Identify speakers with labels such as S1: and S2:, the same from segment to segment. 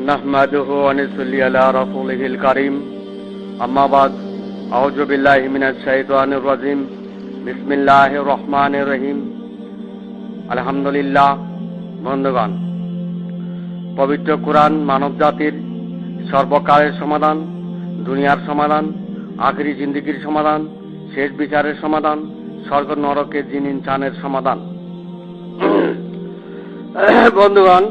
S1: नहमदुहु व नसल्ली अला रसूलिहिल करीम अम्मा बाद अऊज़ु बिल्लाहि मिनश शैतानिर रजीम बिस्मिल्लाहिर रहमानिर रहीम আলহামদুলিল্লাহ। বন্ধুগণ, পবিত্র কুরআন মানব জাতির সর্বকালের সমাধান, দুনিয়ার সমাধান, আখিরি জিন্দেগির সমাধান, শেষ বিচারের সমাধান, স্বর্গ নরকের জিন ইনসানের সমাধান। বন্ধুগণ,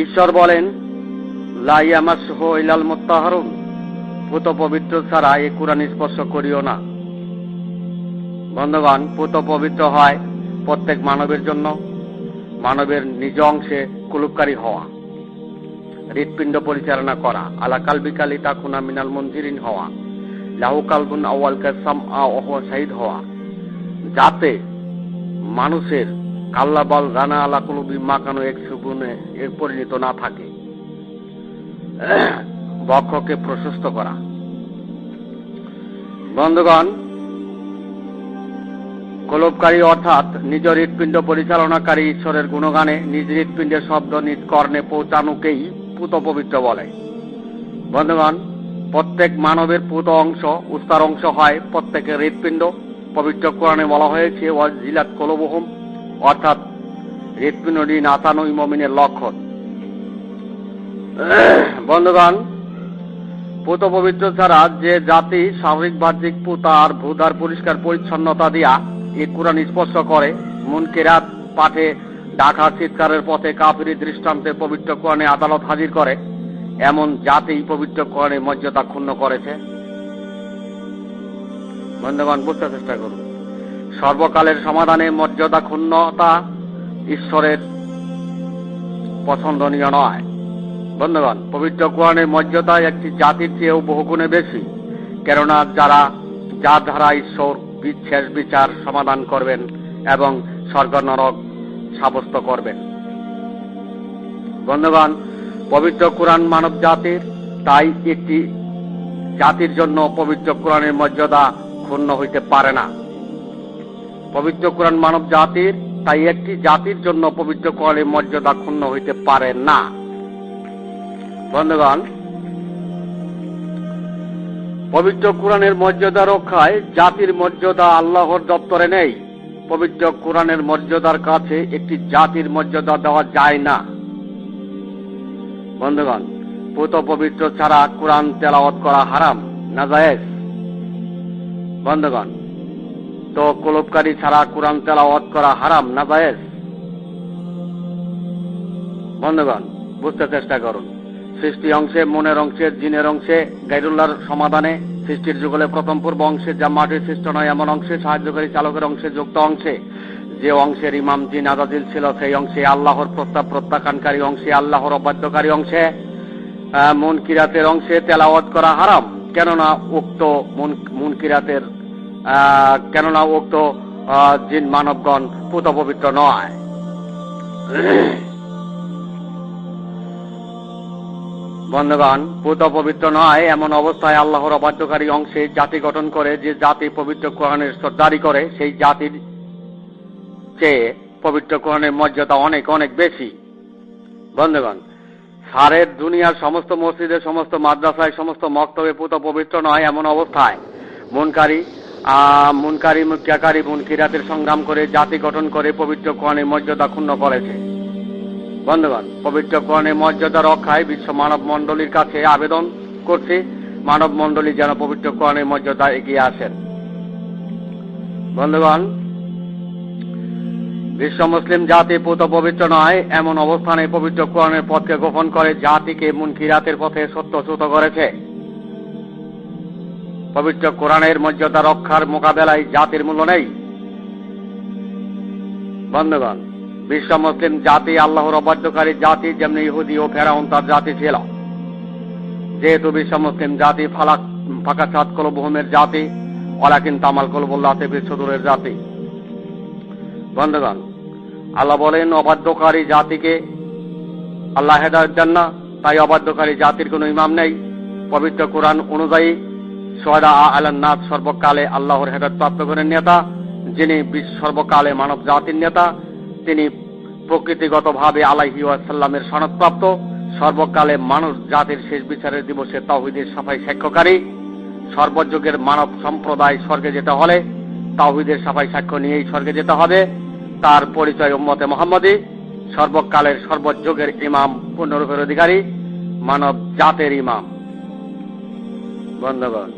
S1: ঈশ্বর বলেন, লা ইয়ামাসসুহু ইল্লাল মুত্তাহহারুন, পুত পবিত্র ছাড়া এই কুরআন স্পর্শ করিও না। বন্ধুগণ, পুত পবিত্র হয় প্রত্যেক মানবের জন্য মানবের নিজ অংশে কুলুপকারী হওয়া, হৃৎপিণ্ড পরিচালনা করা, আলা কালবিকা লিতাকুনা মিনাল মুনজিরিন হওয়া, লাহু কালবুন আউয়াল কাসামআ ওয়া হুয়া শাহীদ হওয়া, যাতে মানুষের কাল্লা বল রানা আলা কুলুবি মাকানো এক সুবুনে এর পরিণত না থাকে, বক্ষকে প্রশস্ত করা। বন্ধুগণ, কলবকারী অর্থাৎ নিজ হৃৎপিণ্ড পরিচালনাকারী ঈশ্বরের গুণগানে নিজ হৃৎপিণ্ডের শব্দ নিজ কর্ণে পৌঁছানোকেই পুত পবিত্র বলে। বন্ধুগণ, প্রত্যেক মানবের পুত অংশ উস্তার অংশ হয় প্রত্যেকের হৃৎপিণ্ড। পবিত্র কোরআনে বলা হয়েছে, ওয়াজিলাত কলুবুহুম, অর্থাৎ হৃৎপিণ্ডটি নাচানোই মুমিনের লক্ষণ। বন্ধুগণ, পুত পবিত্র ছাড়া যে জাতি শারীরিক বাহ্যিক পুতা আর ভূতার পরিষ্কার পরিচ্ছন্নতা দিয়া এই কুরআন স্পর্শ করে, মুনকিরাত পাঠে ডাকা চিৎকারের পথে কাফিরি দৃষ্টান্তে পবিত্র কোরআনে আদালত হাজির করে, এমন জাতি পবিত্র কোরআনের মর্যাদা ক্ষুণ্ণ করেছে। বন্ধুগণ, বুঝতে চেষ্টা করুন, সর্বকালের সমাধানে মর্যাদা ক্ষুণ্ণতা ঈশ্বরের পছন্দনীয় নয়। বন্ধুগণ, পবিত্র কোরআনের মর্যাদা একটি জাতির চেয়েও বহুগুণে বেশি, কেননা যার দ্বারা ঈশ্বর শেষ বিচার সমাধান করবেন এবং স্বর্গ নরক সাব্যস্ত করবেন। বন্ধুগণ, পবিত্র কোরআন মানব জাতির, তাই একটি জাতির জন্য পবিত্র কোরআনের মর্যাদা ক্ষুণ্ণ হইতে পারে না। পবিত্র কোরআন মানব জাতির, তাই একটি জাতির জন্য পবিত্র কোরআনের মর্যাদা ক্ষুণ্ণ হইতে পারে না। বন্ধুগণ, পবিত্র কোরআনের মর্যাদা রক্ষায় জাতির মর্যাদা আল্লাহর দপ্তরে নেই। পবিত্র কোরআনের মর্যাদার কাছে একটি জাতির মর্যাদা দেওয়া যায় না। বন্ধুগণ, পুত পবিত্র ছাড়া কোরআন তেলাওয়াত করা হারাম, নাজায়েজ। বন্ধুগণ, তো কলবকারী ছাড়া কোরআন তেলাওয়াত করা হারাম, নাজায়েজ। বন্ধুগণ, বুঝতে চেষ্টা করুন, সৃষ্টি অংশে, মনের অংশে, জিনের অংশে, গায়রুল্লাহর সমাধানে, সৃষ্টির যুগলে প্রথম পূর্ব অংশে, যা মাটির সৃষ্ট নয় এমন অংশে, সাহায্যকারী চালকের অংশে, যুক্ত অংশে, যে অংশের ইমাম জিন আজাজিল ছিল সেই অংশে, আল্লাহর প্রস্তাব প্রত্যাখ্যানকারী অংশে, আল্লাহর অবাধ্যকারী অংশে, মুনকিরাতের অংশে তেলাওয়াত করা হারাম। কেননা উক্ত জিন মানবগণ পুত পবিত্র নয়। বন্ধুগণ, পুত পবিত্র নয় এমন অবস্থায় আল্লাহর অবাধ্যকারী অংশে জাতি গঠন করে যে জাতি পবিত্র কোরআনের সর্দারি করে, সেই জাতির চেয়ে পবিত্র কোরআনের মর্যাদা অনেক অনেক বেশি। বন্ধুগণ, সারের দুনিয়ার সমস্ত মসজিদে, সমস্ত মাদ্রাসায়, সমস্ত মক্তবে পুত পবিত্র নয় এমন অবস্থায় মুনকারী মুক্তিয়াকারী মুনকিরাতের সংগ্রাম করে জাতি গঠন করে পবিত্র কোরআনের মর্যাদা ক্ষুণ্ণ করেছে। বন্ধুগণ, পবিত্র কোরআনের মর্যাদা রক্ষায় বিশ্ব মানব মণ্ডলীর কাছে আবেদন করছি, মানব মণ্ডলী যেন পবিত্র কোরআনের মর্যাদা এগিয়ে আসেন। বন্ধুগণ, বিশ্ব মুসলিম জাতি পুত পবিত্র নয় এমন অবস্থানে পবিত্র কোরআনের পথকে গোপন করে জাতিকে মুনকিরাতের পথে সত্যচ্যুত করেছে। পবিত্র কোরআনের মর্যাদা রক্ষার মোকাবেলায় জাতির মূল্য নেই। বন্ধুগণ, বিশ্ব মুসলিম জাতি আল্লাহর অবাধ্যকারী জাতি, যেমনি ইহুদি ও ফেরাউন তার জাতি ছিল। যেহেতু বিশ্ব মুসলিম জাতি ফাঁকা সাত কলবুহুমের জাতি, ওয়ালাকিন তামাল কলবুল্লাহ বিশ্বদূরের জাতি। বন্ধুগণ, আল্লাহ বলেন, অবাধ্যকারী জাতিকে আল্লাহ হেদায়েত দেন না, তাই অবাধ্যকারী জাতির কোনো ইমাম নেই। পবিত্র কোরআন অনুযায়ী শুহাদা আলান নাস, সর্বকালে আল্লাহর হেদায়েত প্রাপ্ত করেন নেতা, যিনি সর্বকালে মানব জাতির নেতা, তিনি প্রকৃতিগতভাবে আলাইহি ওয়াসাল্লামের সনদপ্রাপ্ত, সর্বকালে মানুষ জাতির শেষ বিচারের দিবসে তাওহীদের সাফাই সাক্ষ্যকারী, সর্বযুগের মানব সম্প্রদায় স্বর্গে যেতে হলে তাওহীদের সাফাই সাক্ষ্য নিয়েই স্বর্গে যেতে হবে। তার পরিচয় উম্মতে মুহাম্মদী, সর্বকালের সর্বযুগের ইমাম, পূর্ণরূপের অধিকারী, মানব জাতের ইমাম। বন্ধুগণ,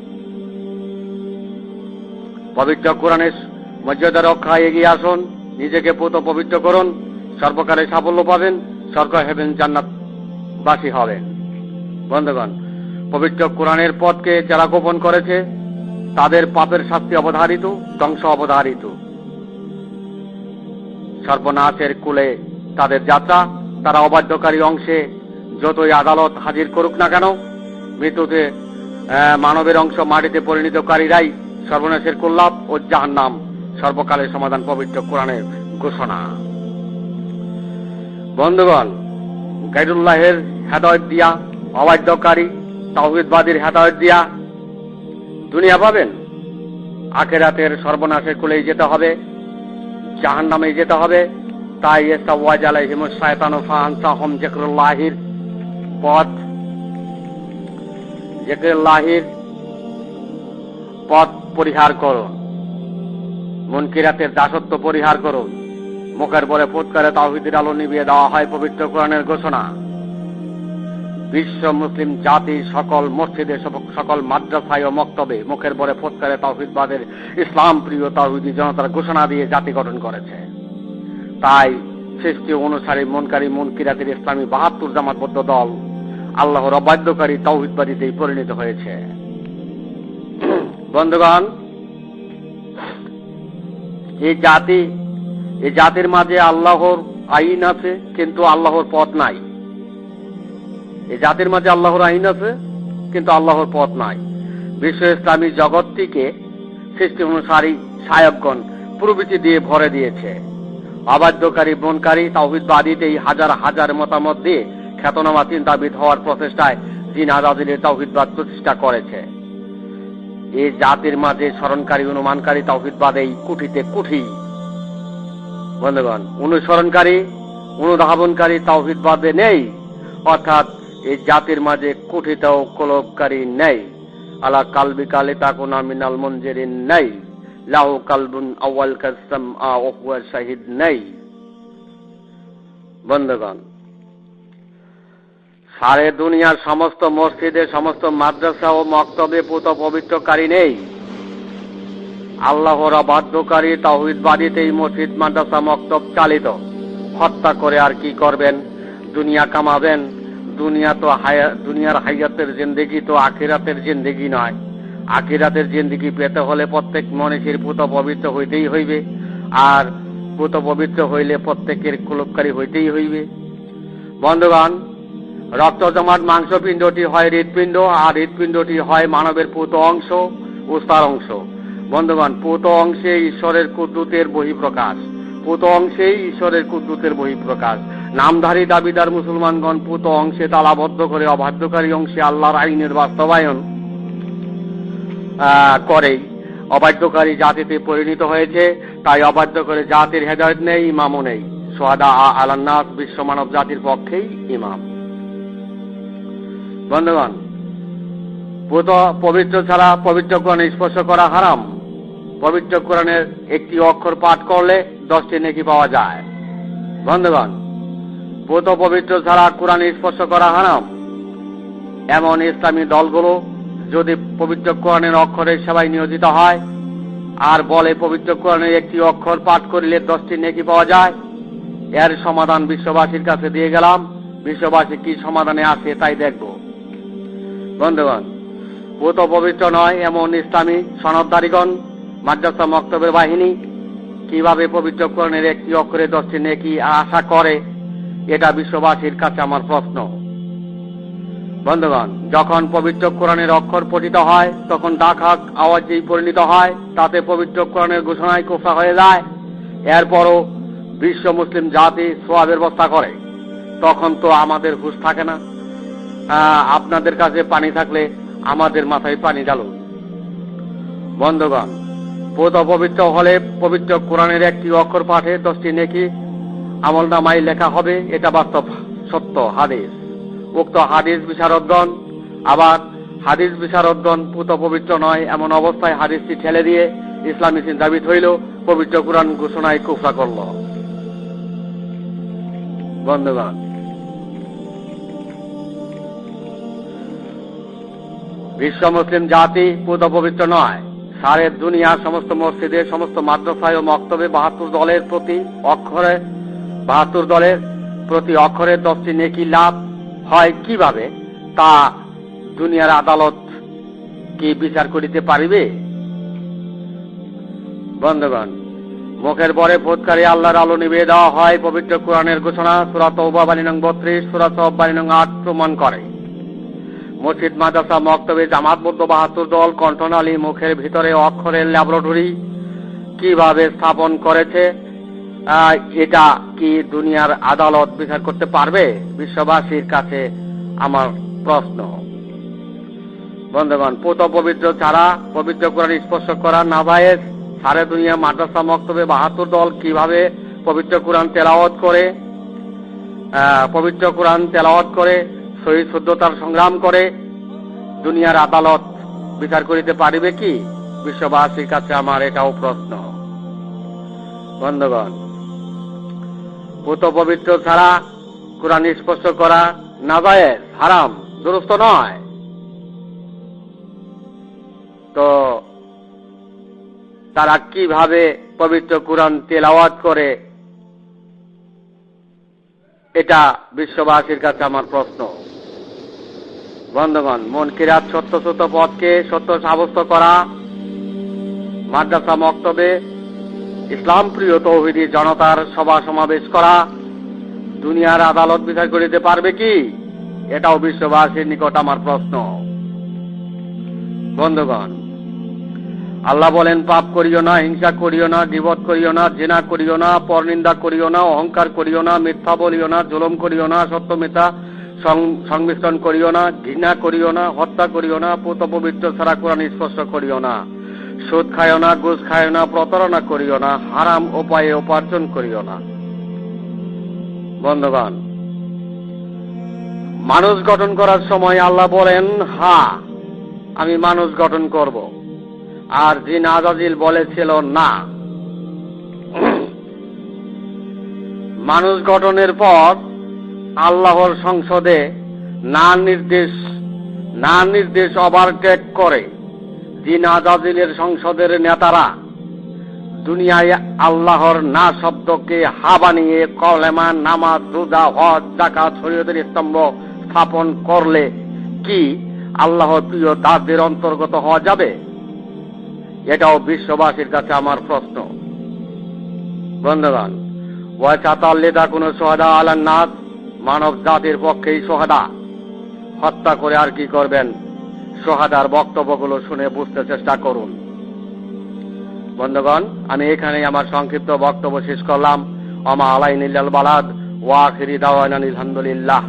S1: পবিত্র কোরআনের মর্যাদা রক্ষায় এগিয়ে আসুন, নিজেকে পুত পবিত্র করুন, সর্বকালে সাফল্য পাবেন, স্বর্গ হেবেন, জান্নাতবাসী হবেন। বন্ধুগণ, পবিত্র কোরআনের পথকে যারা গোপন করেছে তাদের পাপের শাস্তি অবধারিত, ধ্বংস অবধারিত। সর্বনাশের কূলে তাদের যাত্রা। তারা অবাধ্যকারী অংশে যতই আদালত হাজির করুক না কেন, মৃত্যুতে মানবের অংশ মাটিতে পরিণতকারীরাই সর্বনাশের কুল্লাভ ও জাহান্নাম সর্বকালের সমাধান পবিত্র কোরআনের ঘোষণা। বন্ধুগণ, গায়রুল্লাহের হেদায়েত দিয়া, অবাধ্যকারী তাওহীদবাদীর হেদায়েত দিয়া দুনিয়া পাবেন, আখিরাতের সর্বনাশের কুলেই যেতে হবে, জাহান্নামে যেতে হবে। তাই ইস্তাওয়াজ আলাইহিমুশ শায়তানু ফাআনসাহুম যিকরুল্লাহির পথ, যিকরুল্লাহির পথ পরিহার করুন, মুনকিরাতের দাসত্ব পরিহার করুন। মুখের বলে ফুৎকারে তাওহীদের আলো নিভিয়ে দেওয়া হয় পবিত্র কোরআনের ঘোষণা। বিশ্ব মুসলিম জাতি সকল মসজিদে, সকল মাদ্রাসায় ও মক্তবে মুখের বলে ফুৎকারে তাওহীদবাদের ইসলাম প্রিয় তাওহীদি জনতার ঘোষণা দিয়ে জাতি গঠন করেছে। তাই সৃষ্টি অনুসারী মুনকারী মুনকিরাতের ইসলামী ৭২ জামাতবদ্ধ দল আল্লাহর অবাধ্যকারী তাওহীদবাদীতেই পরিণত হয়েছে। বন্ধুগণ, এই জাতির মাঝে আল্লাহর আইন আছে, কিন্তু আল্লাহর পথ নাই। এই জাতির মাঝে আল্লাহর আইন আছে, কিন্তু আল্লাহর পথ নাই। বিশ্ব ইসলামী জগৎটিকে সৃষ্টি অনুসারী শায়কগণ প্রবৃত্তি দিয়ে ভরে দিয়েছে। অবাধ্যকারী মুনকারী তাওহীদবাদীতেই হাজার হাজার মতামত দিয়ে খ্যাতনামা চিন্তাবিদ হওয়ার প্রচেষ্টায় জিন আজাদিলের তাওহীদবাদ প্রতিষ্ঠা করেছে। এই জাতির মাঝে স্মরণকারী অনুমানকারী তাওহীদবাদ এই কুঠিতে কুঠি। বন্ধুগণ, অনুসরণকারী অনুধাবনকারী তাওহীদবাদে নেই, অর্থাৎ এই জাতির মাঝে কুঠিতেও কলবকারী নেই। আলা কালবিকা লিতাকুনা মিনাল মুনজিরিন নেই, লাহু কালবুন আউয়াল কাসসামআ ওয়া হুয়া শাহিদ নেই। বন্ধুগণ, সারে দুনিয়ার সমস্ত মসজিদে, সমস্ত মাদ্রাসা ও মক্তবে পুত পবিত্রকারী নেই। আল্লাহর অবাধ্যকারী তাওহীদবাদীতেই মসজিদ, মাদ্রাসা, মক্তব চালিত। হত্যা করে আর কি করবেন? দুনিয়া কামাবেন। দুনিয়ার হায়াতের জিন্দেগি তো আখিরাতের জিন্দেগি নয়। আখিরাতের জিন্দেগি পেতে হলে প্রত্যেক মনীষীর পুত পবিত্র হইতেই হইবে, আর পুত পবিত্র হইলে প্রত্যেকের কুলুপকারী হইতেই হইবে। বন্ধুগণ, রক্ত জমাট মাংসপিণ্ডটি হয় হৃৎপিণ্ড, আর হৃৎপিণ্ডটি হয় মানবের পুত অংশ, উস্তার অংশ। বন্ধুগণ, পুত অংশে ঈশ্বরের কুদরতের বহিঃপ্রকাশ। পুত অংশেই ঈশ্বরের কুদরতের বহিঃপ্রকাশ। নামধারী দাবিদার মুসলমানগণ পুত অংশে তালাবদ্ধ করে অবাধ্যকারী অংশে আল্লাহর আইনের বাস্তবায়ন করেই অবাধ্যকারী জাতিতে পরিণত হয়েছে। তাই অবাধ্য করে জাতির হেদায়েত নেই, ইমামও নেই। সুহাদা আলান্নাস, বিশ্ব মানব জাতির পক্ষেই ইমাম। বন্ধুগণ, পুত পবিত্র ছাড়া পবিত্র কোরআন স্পর্শ করা হারাম। পবিত্র কোরআনের একটি অক্ষর পাঠ করলে 10টি নেকি পাওয়া যায়। বন্ধুগণ, পুত পবিত্র ছাড়া কোরআন স্পর্শ করা হারাম। এমন ইসলামী দলগুলো যদি পবিত্র কোরআনের অক্ষরের সেবায় নিয়োজিত হয় আর বলে পবিত্র কোরআনের একটি অক্ষর পাঠ করিলে 10টি নেকি পাওয়া যায়, এর সমাধান বিশ্ববাসীর কাছে দিয়ে গেলাম। বিশ্ববাসী কি সমাধানে আসে তাই দেখব। বন্ধুগণ, পুত পবিত্র নয় এমন ইসলামী সনদধারীগণ, মাদ্রাসা মক্তবের বাহিনী কিভাবে পবিত্র কোরআনের একটি অক্ষরে 10টি নেকি আশা করে, এটা বিশ্ববাসীর কাছে আমার প্রশ্ন। বন্ধুগণ, যখন পবিত্র কোরআনের অক্ষর পঠিত হয় তখন ডাক আওয়াজেই পরিণত হয়, তাতে পবিত্র কোরআনের ঘোষণায় কোফা হয়ে যায়। এরপরও বিশ্ব মুসলিম জাতি সওয়াবের ব্যবস্থা করে, তখন তো আমাদের হুঁশ থাকে না। আপনাদের কাছে পানি থাকলে আমাদের মাথায় পানি ঢালুন। বন্ধুগণ, পুত পবিত্র হলে পবিত্র কোরআনের একটি অক্ষর পাঠে 10টি নেকি আমলনামায় লেখা হবে, এটা বাস্তব সত্য হাদিস। উক্ত হাদিস বিশারদগণ আবার হাদিস বিশারদগণ পুত পবিত্র নয় এমন অবস্থায় হাদিসটি ঠেলে দিয়ে ইসলামী চিন্তাবিদ হইল, পবিত্র কুরআন ঘোষণায় কুফরা করল। বন্ধুগণ, বিশ্ব মুসলিম জাতি পুত পবিত্র নয়। সারে দুনিয়ার সমস্ত মসজিদে, সমস্ত মাদ্রাসায় ও মক্তবে 72 দলের প্রতি অক্ষরে 10টি নেকি লাভ হয় কিভাবে, তা দুনিয়ার আদালত কি বিচার করিতে পারিবে? বন্ধুগণ, মুখের পরে ফুৎকারে আল্লাহর আলো নিভিয়ে দেওয়া হয় পবিত্র কুরআনের ঘোষণা সূরা তাওবা 32, সূরা সফ 8 প্রমাণ করে। মসজিদ, মাদ্রাসা, মক্তবে জামাতবদ্ধ 72 দল কণ্ঠনালী মুখের ভিতরে অক্ষরের ল্যাবরেটরি কিভাবে স্থাপন করেছে, এটা কি দুনিয়ার আদালত বিচার করতে পারবে? বিশ্ববাসীর কাছে আমার প্রশ্ন। বন্ধুগণ, পুত পবিত্র ছাড়া পবিত্র কুরআন স্পর্শ করা নাজায়েজ। সারে দুনিয়া মাদ্রাসা, মক্তবে 72 দল কিভাবে পবিত্র কুরআন তেলাওয়াত করে সহি শুদ্ধতার সংগ্রাম করে দুনিয়ার আদালত বিচার করিতে পারিবে কি? বিশ্ববাসীর কাছে আমার এটাও প্রশ্ন। বন্ধুগণ, পুত পবিত্র ছাড়া কুরআন স্পর্শ করা নাজায়েজ, হারাম, দুরুস্ত নয়। তো তারা কিভাবে পবিত্র কুরআন তেলাওয়াত করে, এটা বিশ্ববাসীর কাছে আমার প্রশ্ন। বন্ধুগণ, মুনকিরাত সত্য পথকে সত্য সাব্যস্ত করা, মাদ্রাসা মক্তবে ইসলাম প্রিয় তৌহিদি জনতার সভা সমাবেশ করা দুনিয়ার আদালত বিচার করিতে পারবে কি? এটাও বিশ্ববাসীর নিকট আমার প্রশ্ন। বন্ধুগণ, আল্লাহ বলেন, পাপ করিও না, হিংসা করিও না, গীবত করিও না, জিনা করিও না, পরনিন্দা করিও না, অহংকার করিও না, মিথ্যা বলিও না, জুলুম করিও না, সত্য মিথ্যা সংমিশ্রণ করিও না, ঘৃণা করিও না, হত্যা করিও না, পুত পবিত্র ছাড়া কুরআন স্পর্শ করিও না, সুদ খাইও না, ঘুষ খাইও না, প্রতারণা করিও না, হারাম উপায়ে উপার্জন করিও না। বন্ধুগণ, মানুষ গঠন করার সময় আল্লাহ বলেন, হ্যাঁ আমি মানুষ গঠন করব, আর জিন আজাজিল বলেছিল না। মানুষ গঠনের পর আল্লাহর সংসদে না নির্দেশ ওভারটেক করে জিন আজাজিলের সংসদের নেতারা দুনিয়ায় আল্লাহর না শব্দকে হা বানিয়ে কলেমা, নামাজ, রোজা, হজ, যাকাত, শরীয়তের স্তম্ভ স্থাপন করলে কি আল্লাহর প্রিয় দাসদের অন্তর্গত হওয়া যাবে? এটাও বিশ্ববাসীর কাছে আমার প্রশ্ন। বন্ধুগণ, ওয়াচাতাল্লিদা কোন সোহাদা আলান নাস, মানব জাতির পক্ষেই সোহাদা। হত্যা করে আর কি করবেন? সোহাদার বক্তব্যগুলো শুনে বুঝতে চেষ্টা করুন। বন্ধুগণ, আমি এখানেই আমার সংক্ষিপ্ত বক্তব্য শেষ করলাম। ওমা আলাইনা ইল্লাল বালাগ ওয়া আখিরি দাওয়ানা আলহামদুলিল্লাহ।